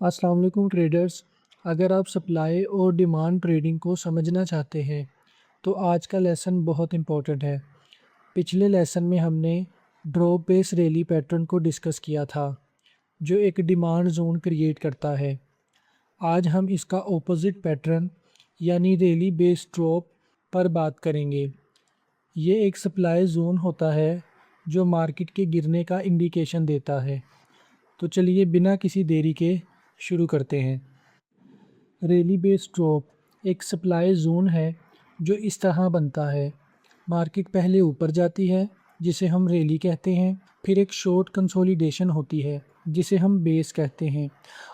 अस्सलाम वालेकुम ट्रेडर्स। अगर आप सप्लाई और डिमांड ट्रेडिंग को समझना चाहते हैं तो आज का लेसन बहुत इम्पोर्टेंट है। पिछले लेसन में हमने ड्रॉप बेस रैली पैटर्न को डिस्कस किया था जो एक डिमांड जोन क्रिएट करता है। आज हम इसका ऑपोजिट पैटर्न यानी रैली बेस ड्रॉप पर बात करेंगे। ये एक सप्लाई जोन होता है जो मार्केट के गिरने का इंडिकेशन देता है। तो चलिए बिना किसी देरी के शुरू करते हैं। रैली बेस ड्रॉप एक सप्लाई जोन है जो इस तरह बनता है। मार्केट पहले ऊपर जाती है जिसे हम रैली कहते हैं, फिर एक शॉर्ट कंसोलिडेशन होती है जिसे हम बेस कहते हैं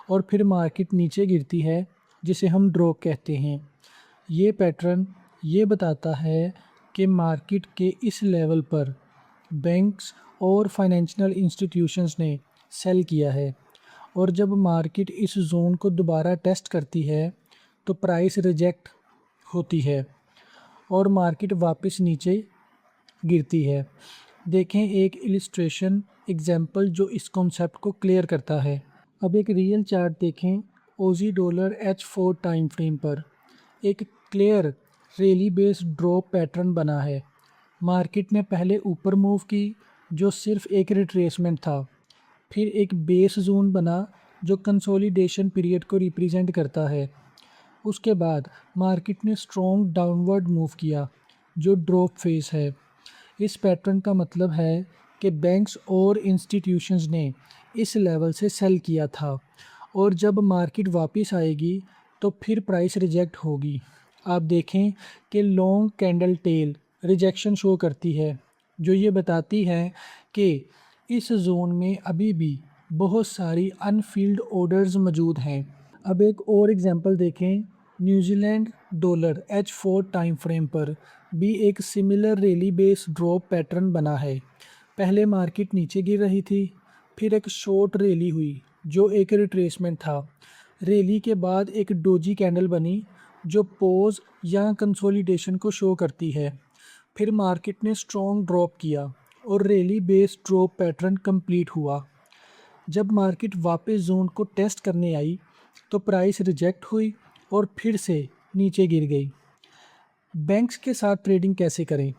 और फिर मार्केट नीचे गिरती है जिसे हम ड्रॉप कहते हैं। ये पैटर्न ये बताता है कि मार्केट के इस लेवल पर बैंक्स और फाइनेंशियल इंस्टीट्यूशंस ने सेल किया है और जब मार्केट इस जोन को दोबारा टेस्ट करती है तो प्राइस रिजेक्ट होती है और मार्केट वापस नीचे गिरती है। देखें एक इलिस्ट्रेशन एग्जांपल जो इस कॉन्सेप्ट को क्लियर करता है। अब एक रियल चार्ट देखें। Aussie dollar H4 time frame पर एक clear rally base drop pattern बना है। मार्केट ने पहले ऊपर मूव की जो सिर्फ एक रिट्रेसमेंट था, फिर एक बेस जोन बना जो कंसोलिडेशन पीरियड को रिप्रेजेंट करता है। उसके बाद मार्केट ने स्ट्रॉन्ग डाउनवर्ड मूव किया जो ड्रॉप फेस है। इस पैटर्न का मतलब है कि बैंक्स और इंस्टीट्यूशंस ने इस लेवल से सेल किया था और जब मार्केट वापस आएगी तो फिर प्राइस रिजेक्ट होगी। आप देखें कि long candle tail rejection show करती है जो ये बताती है कि इस जोन में अभी भी बहुत सारी अनफिल्ड ऑर्डर्स मौजूद हैं। अब एक और एग्जांपल देखें। New Zealand dollar H4 time frame पर भी एक similar rally base drop pattern बना है। पहले मार्केट नीचे गिर रही थी, फिर एक शॉर्ट रैली हुई जो एक रिट्रेसमेंट था। रैली के बाद एक डोजी कैंडल बनी जो पॉज या कंसोलिडेशन को शो करती है। फिर मार्केट ने स्ट्रॉन्ग ड्रॉप किया और rally base drop pattern complete हुआ। जब मार्केट वापस जोन को टेस्ट करने आई तो प्राइस रिजेक्ट हुई और फिर से नीचे गिर गई। बैंक्स के साथ ट्रेडिंग कैसे करें?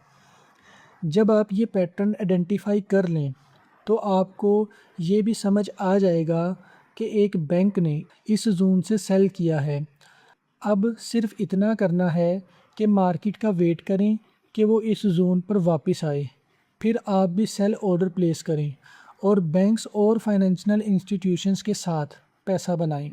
जब आप ये पैटर्न आइडेंटिफाई कर लें तो आपको ये भी समझ आ जाएगा कि एक बैंक ने इस जोन से सेल किया है। अब सिर्फ इतना करना है कि मार्केट का वेट करें कि वो इस जोन पर वापस आए, फिर आप भी सेल ऑर्डर प्लेस करें और बैंक्स और फाइनेंशियल इंस्टीट्यूशंस के साथ पैसा बनाएं।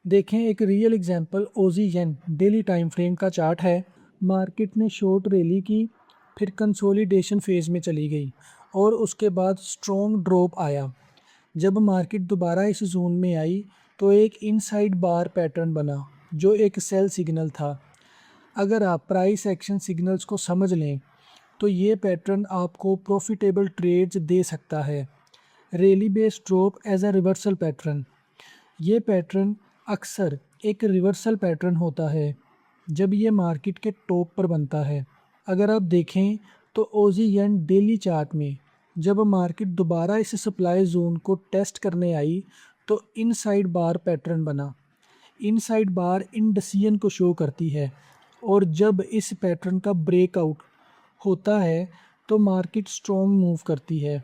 देखें एक रियल एग्जांपल ऑजी येन डेली टाइम फ्रेम का चार्ट है। मार्केट ने शॉर्ट रैली की, फिर कंसोलिडेशन फेज में चली गई और उसके बाद स्ट्रॉन्ग ड्रॉप आया। जब मार्केट दोबारा इस जोन में आई तो एक इनसाइड बार पैटर्न बना जो एक सेल सिग्नल था। अगर आप प्राइस एक्शन सिग्नल्स को समझ लें तो ये पैटर्न आपको प्रॉफिटेबल ट्रेड्स दे सकता है। Rally base drop as a reversal pattern. ये पैटर्न अक्सर एक रिवर्सल पैटर्न होता है जब ये मार्केट के टॉप पर बनता है। अगर आप देखें तो ऑजी येन डेली चार्ट में जब मार्केट दोबारा इस सप्लाई जोन को टेस्ट करने आई तो इनसाइड बार पैटर्न बना। इनसाइड बार इंडिसिजन को शो करती है और जब इस पैटर्न का ब्रेकआउट होता है तो मार्केट स्ट्रॉन्ग मूव करती है।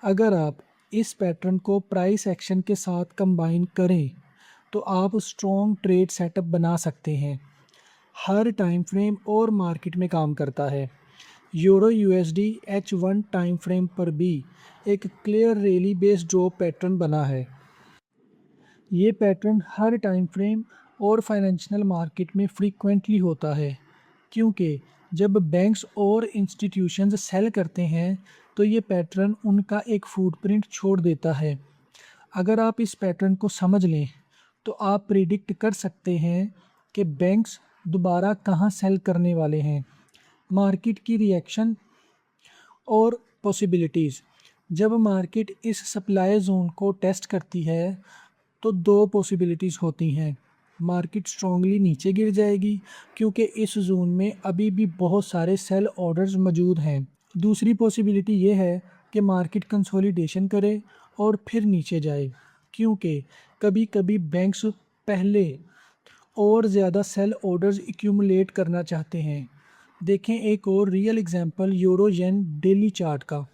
अगर आप इस पैटर्न को प्राइस एक्शन के साथ कंबाइन करें तो आप स्ट्रॉन्ग ट्रेड सेटअप बना सकते हैं। हर टाइम फ्रेम और मार्केट में काम करता है। Euro USD H1 time frame पर भी एक clear rally based drop pattern बना है। ये पैटर्न हर टाइम फ्रेम और फाइनेंशियल मार्केट में फ्रीक्वेंटली होता है क्योंकि जब बैंक्स और इंस्टीट्यूशंस सेल करते हैं तो ये पैटर्न उनका एक फुटप्रिंट छोड़ देता है। अगर आप इस पैटर्न को समझ लें तो आप प्रिडिक्ट कर सकते हैं कि बैंक्स दोबारा कहाँ सेल करने वाले हैं। मार्केट की रिएक्शन और पॉसिबिलिटीज़। जब मार्केट इस सप्लाई जोन को टेस्ट करती है तो दो पॉसिबिलिटीज़ होती हैं। मार्केट स्ट्रांगली नीचे गिर जाएगी क्योंकि इस जोन में अभी भी बहुत सारे सेल ऑर्डर्स मौजूद हैं। दूसरी पॉसिबिलिटी ये है कि मार्केट कंसोलिडेशन करे और फिर नीचे जाए। क्योंकि कभी कभी बैंक्स पहले और ज़्यादा सेल ऑर्डर्स एक्यूमुलेट करना चाहते हैं। देखें एक और रियल एग्जांपल यूरो येन डेली चार्ट का।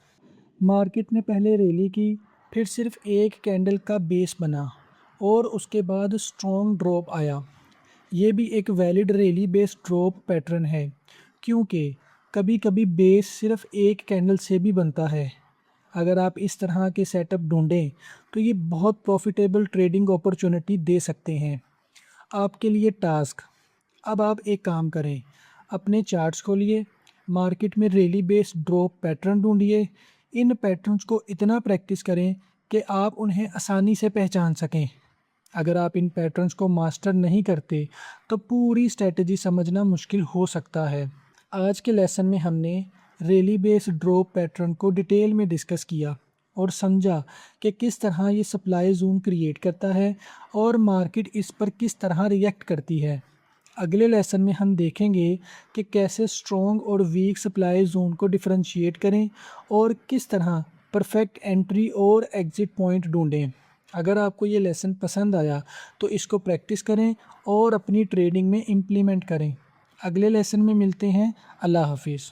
मार्केट ने पहले रैली की, फिर सिर्फ एक कैंडल का बेस बना और उसके बाद स्ट्रॉन्ग ड्रॉप आया। ये भी एक valid rally based drop pattern है, क्योंकि कभी कभी बेस सिर्फ एक कैंडल से भी बनता है। अगर आप इस तरह के सेटअप ढूंढें तो ये बहुत प्रॉफिटेबल ट्रेडिंग अपॉर्चुनिटी दे सकते हैं। आपके लिए टास्क, अब आप एक काम करें, अपने चार्ट्स खोलिए, मार्केट में रैली बेस्ड ड्रॉप पैटर्न ढूंढिए। इन पैटर्न्स को इतना प्रैक्टिस करें कि आप उन्हें आसानी से पहचान सकें। अगर आप इन पैटर्न्स को मास्टर नहीं करते तो पूरी स्ट्रेटजी समझना मुश्किल हो सकता है। आज के लेसन में हमने रैली बेस्ड ड्रॉप पैटर्न को डिटेल में डिस्कस किया और समझा कि किस तरह ये सप्लाई जोन क्रिएट करता है और मार्केट इस पर किस तरह रिएक्ट करती है। अगले लेसन में हम देखेंगे कि कैसे स्ट्रॉन्ग और वीक सप्लाई जोन को डिफरेंशिएट करें और किस तरह परफेक्ट एंट्री और एग्जिट पॉइंट ढूंढें। अगर आपको ये लेसन पसंद आया तो इसको प्रैक्टिस करें और अपनी ट्रेडिंग में इम्प्लीमेंट करें। अगले लेसन में मिलते हैं। अल्लाह हाफिज़।